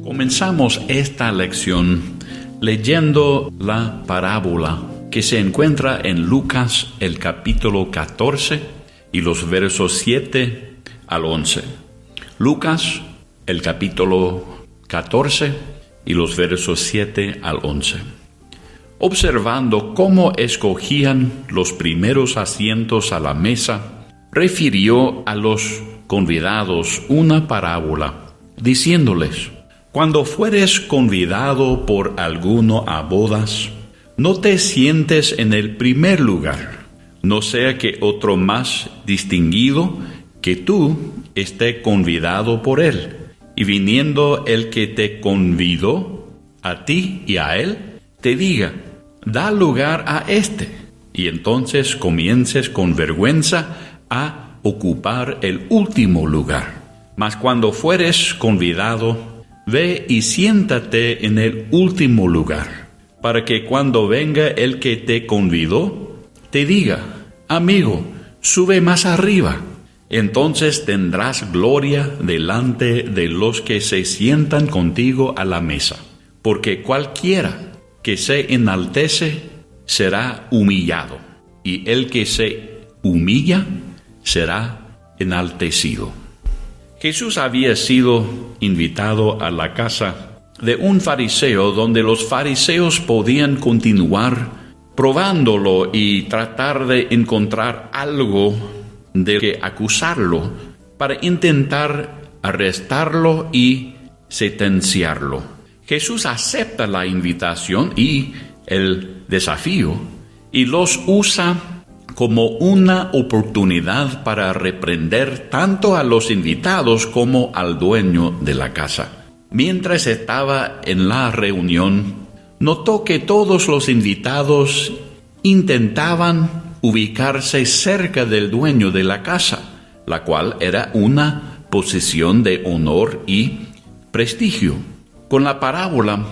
Comenzamos esta lección leyendo la parábola que se encuentra en Lucas, el capítulo 14 y los versos 7 al 11. Lucas, el capítulo 14 y los versos 7 al 11. Observando cómo escogían los primeros asientos a la mesa, refirió a los convidados una parábola, diciéndoles: Cuando fueres convidado por alguno a bodas, no te sientes en el primer lugar, no sea que otro más distinguido que tú esté convidado por él, y viniendo el que te convidó, a ti y a él, te diga: da lugar a éste, y entonces comiences con vergüenza a ocupar el último lugar. Mas cuando fueres convidado, ve y siéntate en el último lugar, para que cuando venga el que te convidó, te diga: amigo, sube más arriba. Entonces tendrás gloria delante de los que se sientan contigo a la mesa. Porque cualquiera que se enaltece será humillado, y el que se humilla será enaltecido. Jesús había sido invitado a la casa de un fariseo, donde los fariseos podían continuar probándolo y tratar de encontrar algo de que acusarlo para intentar arrestarlo y sentenciarlo. Jesús acepta la invitación y el desafío y los usa como una oportunidad para reprender tanto a los invitados como al dueño de la casa. Mientras estaba en la reunión, notó que todos los invitados intentaban ubicarse cerca del dueño de la casa, la cual era una posición de honor y prestigio. Con la parábola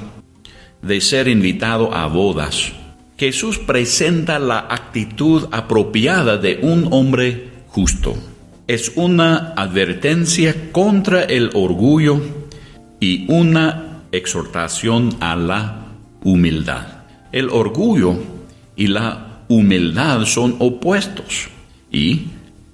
de ser invitado a bodas, Jesús presenta la actitud apropiada de un hombre justo. Es una advertencia contra el orgullo y una exhortación a la humildad. El orgullo y la humildad son opuestos, y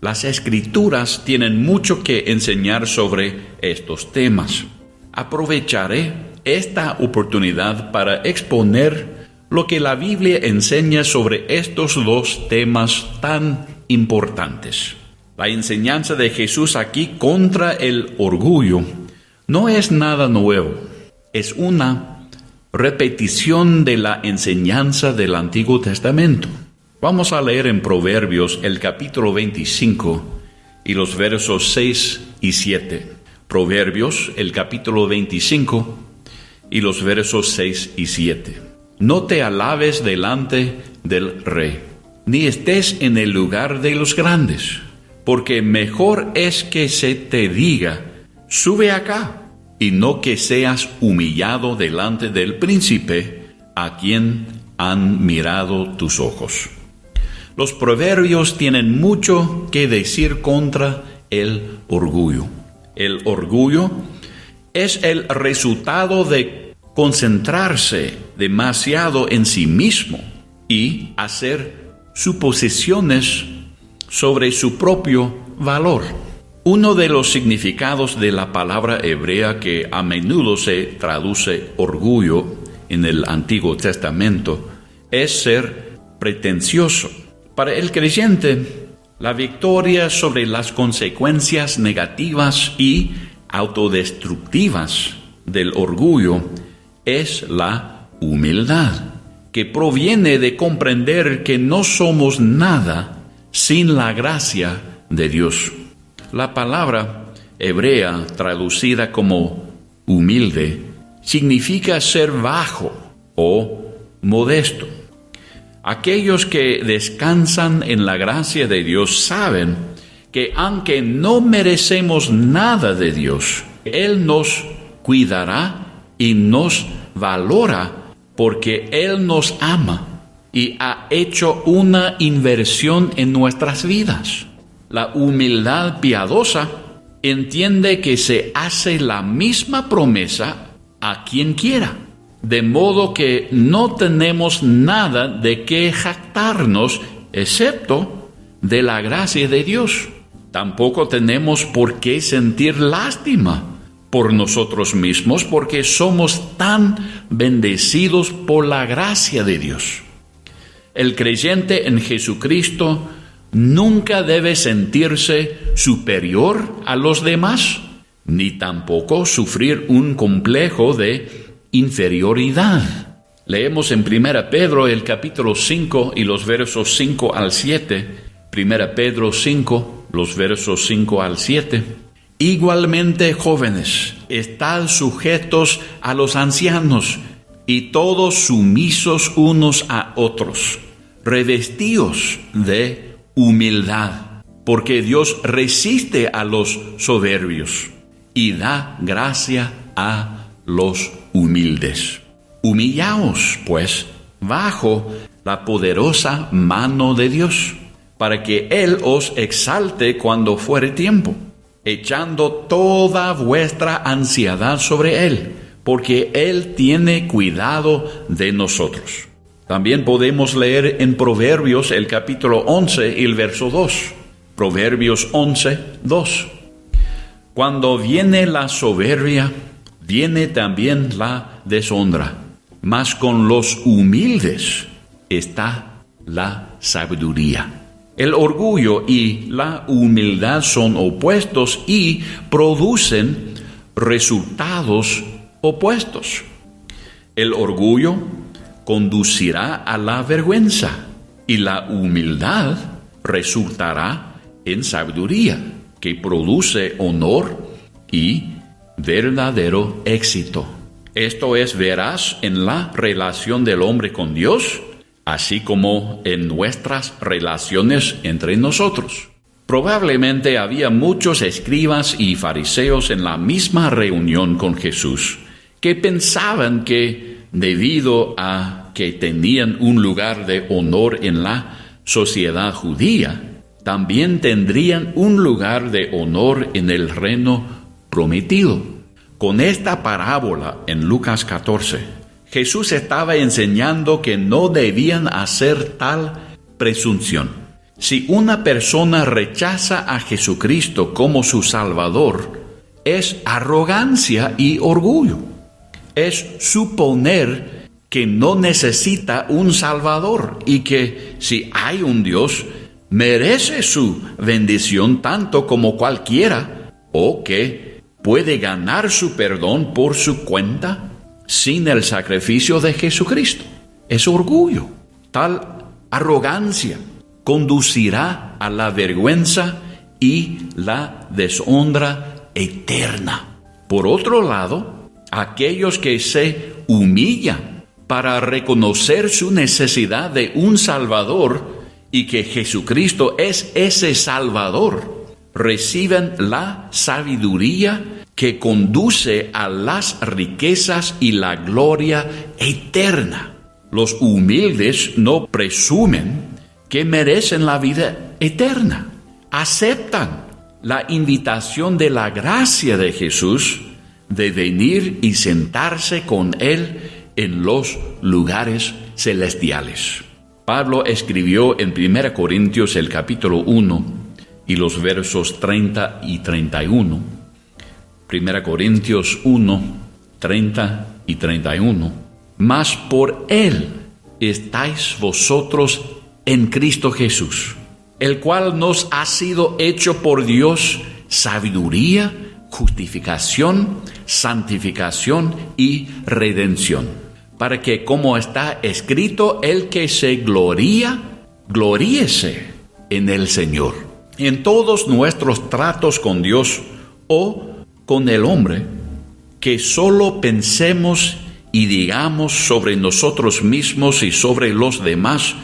las Escrituras tienen mucho que enseñar sobre estos temas. Aprovecharé esta oportunidad para exponer lo que la Biblia enseña sobre estos dos temas tan importantes. La enseñanza de Jesús aquí contra el orgullo no es nada nuevo. Es una repetición de la enseñanza del Antiguo Testamento. Vamos a leer en Proverbios el capítulo 25 y los versos 6 y 7. Proverbios el capítulo 25 y los versos 6 y 7. No te alabes delante del rey, ni estés en el lugar de los grandes, porque mejor es que se te diga: sube acá, y no que seas humillado delante del príncipe a quien han mirado tus ojos. Los proverbios tienen mucho que decir contra el orgullo. El orgullo es el resultado de concentrarse demasiado en sí mismo y hacer suposiciones sobre su propio valor. Uno de los significados de la palabra hebrea que a menudo se traduce orgullo en el Antiguo Testamento es ser pretencioso. Para el creyente, la victoria sobre las consecuencias negativas y autodestructivas del orgullo es la humildad, que proviene de comprender que no somos nada sin la gracia de Dios. La palabra hebrea traducida como humilde significa ser bajo o modesto. Aquellos que descansan en la gracia de Dios saben que aunque no merecemos nada de Dios, Él nos cuidará y nos valora porque Él nos ama y ha hecho una inversión en nuestras vidas. La humildad piadosa entiende que se hace la misma promesa a quien quiera, de modo que no tenemos nada de qué jactarnos excepto de la gracia de Dios. Tampoco tenemos por qué sentir lástima por nosotros mismos, porque somos tan bendecidos por la gracia de Dios. El creyente en Jesucristo nunca debe sentirse superior a los demás, ni tampoco sufrir un complejo de inferioridad. Leemos en 1 Pedro el capítulo 5 y los versos 5 al 7. 1 Pedro 5, los versos 5 al 7. Igualmente, jóvenes, estad sujetos a los ancianos, y todos sumisos unos a otros. Revestíos de humildad, porque Dios resiste a los soberbios y da gracia a los humildes. Humillaos, pues, bajo la poderosa mano de Dios, para que Él os exalte cuando fuere tiempo, echando toda vuestra ansiedad sobre Él, porque Él tiene cuidado de nosotros. También podemos leer en Proverbios el capítulo 11 y el verso 2. Proverbios 11, 2. Cuando viene la soberbia, viene también la deshonra, mas con los humildes está la sabiduría. El orgullo y la humildad son opuestos y producen resultados opuestos. El orgullo conducirá a la vergüenza y la humildad resultará en sabiduría, que produce honor y verdadero éxito. Esto es veraz en la relación del hombre con Dios, así como en nuestras relaciones entre nosotros. Probablemente había muchos escribas y fariseos en la misma reunión con Jesús, que pensaban que debido a que tenían un lugar de honor en la sociedad judía, también tendrían un lugar de honor en el reino prometido. Con esta parábola en Lucas 14, Jesús estaba enseñando que no debían hacer tal presunción. Si una persona rechaza a Jesucristo como su Salvador, es arrogancia y orgullo. Es suponer que no necesita un Salvador y que si hay un Dios, merece su bendición tanto como cualquiera, o que puede ganar su perdón por su cuenta sin el sacrificio de Jesucristo. Es orgullo. Tal arrogancia conducirá a la vergüenza y la deshonra eterna. Por otro lado, aquellos que se humillan para reconocer su necesidad de un Salvador y que Jesucristo es ese Salvador, reciben la sabiduría que conduce a las riquezas y la gloria eterna. Los humildes no presumen que merecen la vida eterna. Aceptan la invitación de la gracia de Jesús de venir y sentarse con Él en los lugares celestiales. Pablo escribió en 1 Corintios el capítulo 1 y los versos 30 y 31. 1 Corintios 1, 30 y 31. Mas por Él estáis vosotros en Cristo Jesús, el cual nos ha sido hecho por Dios sabiduría, justificación, santificación y redención, para que, como está escrito, el que se gloría, gloríese en el Señor. En todos nuestros tratos con Dios o con el hombre, que solo pensemos y digamos sobre nosotros mismos y sobre los demás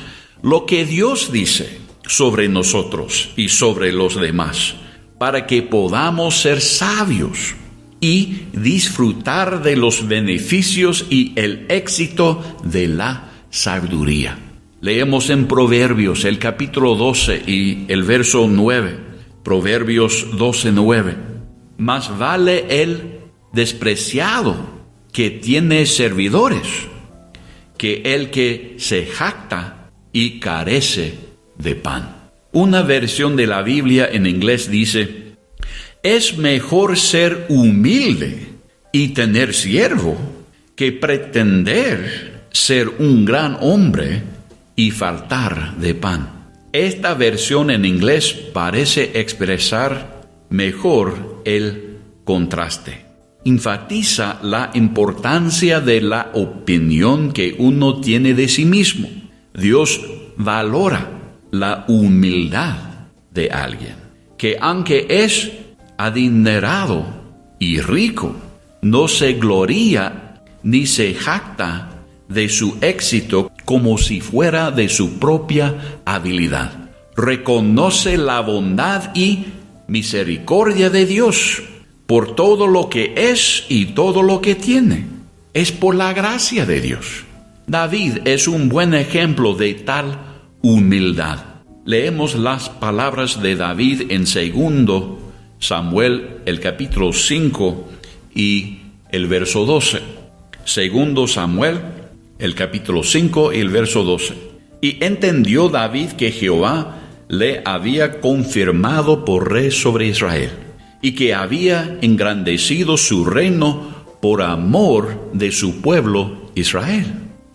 lo que Dios dice sobre nosotros y sobre los demás, para que podamos ser sabios y disfrutar de los beneficios y el éxito de la sabiduría. Leemos en Proverbios, el capítulo 12 y el verso 9. Proverbios 12:9. Más vale el despreciado que tiene servidores que el que se jacta y carece de pan. Una versión de la Biblia en inglés dice: es mejor ser humilde y tener siervo que pretender ser un gran hombre y faltar de pan. Esta versión en inglés parece expresar mejor el contraste. Enfatiza la importancia de la opinión que uno tiene de sí mismo. Dios valora la humildad de alguien, que aunque es adinerado y rico, no se gloria ni se jacta de su éxito como si fuera de su propia habilidad. Reconoce la bondad y misericordia de Dios por todo lo que es y todo lo que tiene. Es por la gracia de Dios. David es un buen ejemplo de tal humildad. Leemos las palabras de David en 2 Samuel, el capítulo 5 y el verso 12. 2 Samuel, el capítulo 5 y el verso 12. Y entendió David que Jehová le había confirmado por rey sobre Israel, y que había engrandecido su reino por amor de su pueblo Israel.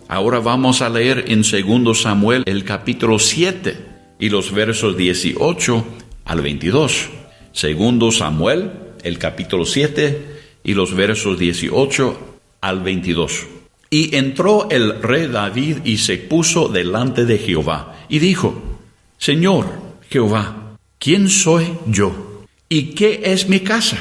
Ahora vamos a leer en 2 Samuel el capítulo 7 y los versos 18 al 22. 2 Samuel, el capítulo 7 y los versos 18 al 22. Y entró el rey David y se puso delante de Jehová, y dijo: Señor Jehová, ¿quién soy yo? ¿Y qué es mi casa,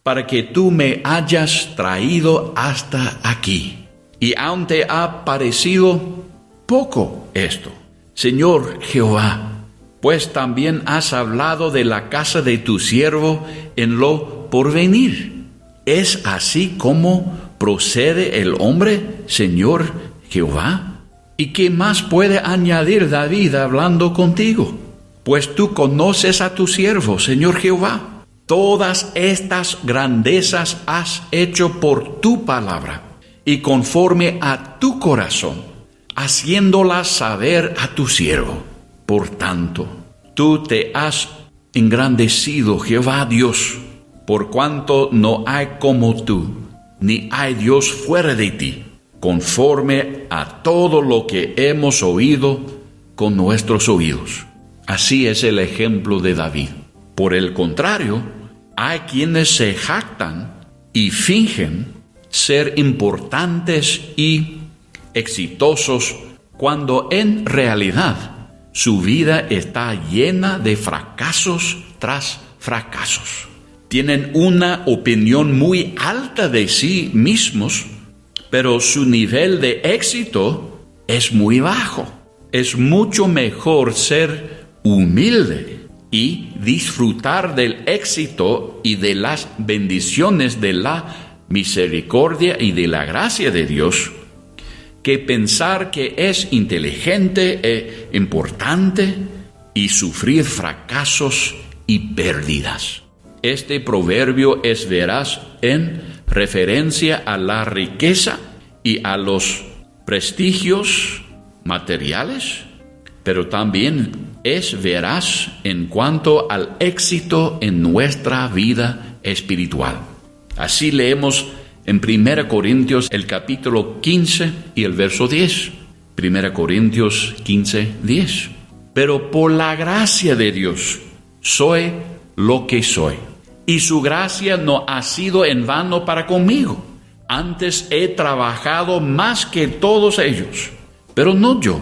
para que tú me hayas traído hasta aquí? Y aún te ha parecido poco esto, Señor Jehová, pues también has hablado de la casa de tu siervo en lo porvenir. ¿Es así como procede el hombre, Señor Jehová? ¿Y qué más puede añadir David hablando contigo? Pues tú conoces a tu siervo, Señor Jehová. Todas estas grandezas has hecho por tu palabra y conforme a tu corazón, haciéndolas saber a tu siervo. Por tanto, tú te has engrandecido, Jehová Dios, por cuanto no hay como tú, ni hay Dios fuera de ti, conforme a todo lo que hemos oído con nuestros oídos. Así es el ejemplo de David. Por el contrario, hay quienes se jactan y fingen ser importantes y exitosos cuando en realidad su vida está llena de fracasos tras fracasos. Tienen una opinión muy alta de sí mismos, pero su nivel de éxito es muy bajo. Es mucho mejor ser humilde y disfrutar del éxito y de las bendiciones de la misericordia y de la gracia de Dios, que pensar que es inteligente e importante y sufrir fracasos y pérdidas. Este proverbio es veraz en referencia a la riqueza y a los prestigios materiales, pero también es veraz en cuanto al éxito en nuestra vida espiritual. Así leemos en 1 Corintios el capítulo 15 y el verso 10. 1 Corintios 15, 10. Pero por la gracia de Dios soy lo que soy, y su gracia no ha sido en vano para conmigo. Antes he trabajado más que todos ellos, pero no yo,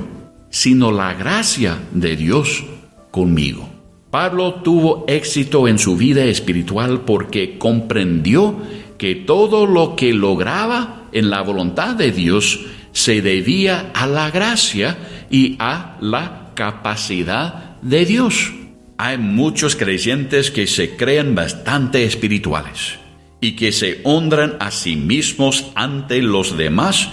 sino la gracia de Dios conmigo. Pablo tuvo éxito en su vida espiritual porque comprendió que todo lo que lograba en la voluntad de Dios se debía a la gracia y a la capacidad de Dios. Hay muchos creyentes que se creen bastante espirituales y que se honran a sí mismos ante los demás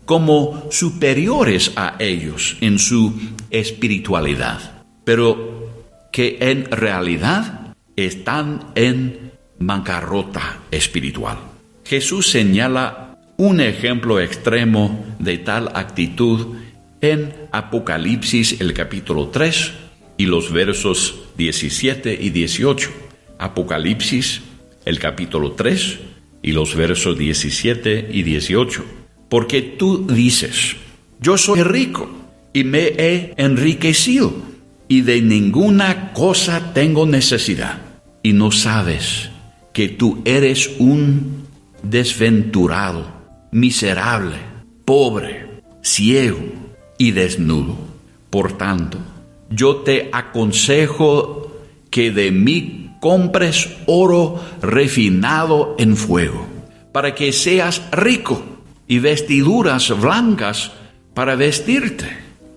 como superiores a ellos en su espiritualidad, pero que en realidad están en bancarrota espiritual. Jesús señala un ejemplo extremo de tal actitud en Apocalipsis, el capítulo 3 y los versos 17 y 18. Apocalipsis, el capítulo 3 y los versos 17 y 18. Porque tú dices, yo soy rico y me he enriquecido y de ninguna cosa tengo necesidad. Y no sabes que tú eres un desventurado, miserable, pobre, ciego y desnudo. Por tanto, yo te aconsejo que de mí compres oro refinado en fuego, para que seas rico, y vestiduras blancas para vestirte,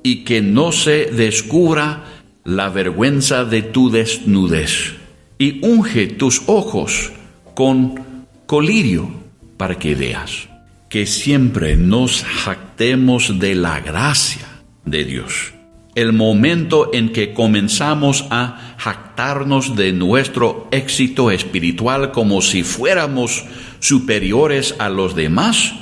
y que no se descubra la vergüenza de tu desnudez. Y unge tus ojos con colirio, para que veas. Que siempre nos jactemos de la gracia de Dios. El momento en que comenzamos a jactarnos de nuestro éxito espiritual como si fuéramos superiores a los demás,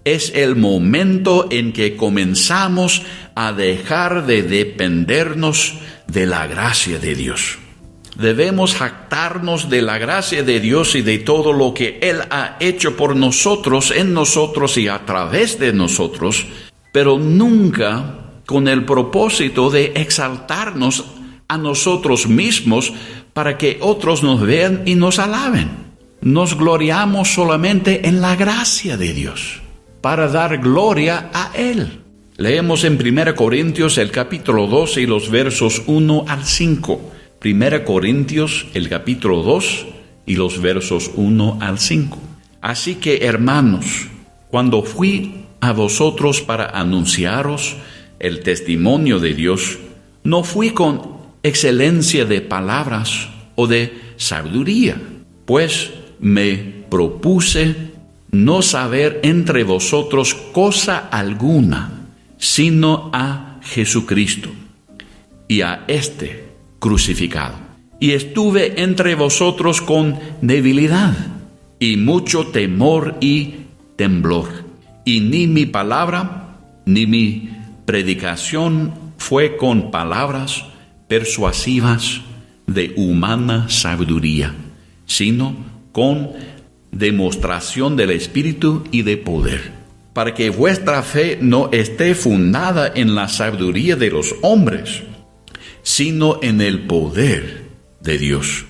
es el momento en que comenzamos a dejar de dependernos de la gracia de Dios. Debemos jactarnos de la gracia de Dios y de todo lo que Él ha hecho por nosotros, en nosotros y a través de nosotros, pero nunca con el propósito de exaltarnos a nosotros mismos para que otros nos vean y nos alaben. Nos gloriamos solamente en la gracia de Dios, para dar gloria a Él. Leemos en 1 Corintios el capítulo 2 y los versos 1 al 5. 1 Corintios el capítulo 2 y los versos 1 al 5. Así que, hermanos, cuando fui a vosotros para anunciaros el testimonio de Dios, no fui con excelencia de palabras o de sabiduría, pues me propuse no saber entre vosotros cosa alguna, sino a Jesucristo y a este crucificado. Y estuve entre vosotros con debilidad y mucho temor y temblor. Y ni mi palabra ni mi predicación fue con palabras persuasivas de humana sabiduría, sino con demostración del Espíritu y de poder, para que vuestra fe no esté fundada en la sabiduría de los hombres, sino en el poder de Dios.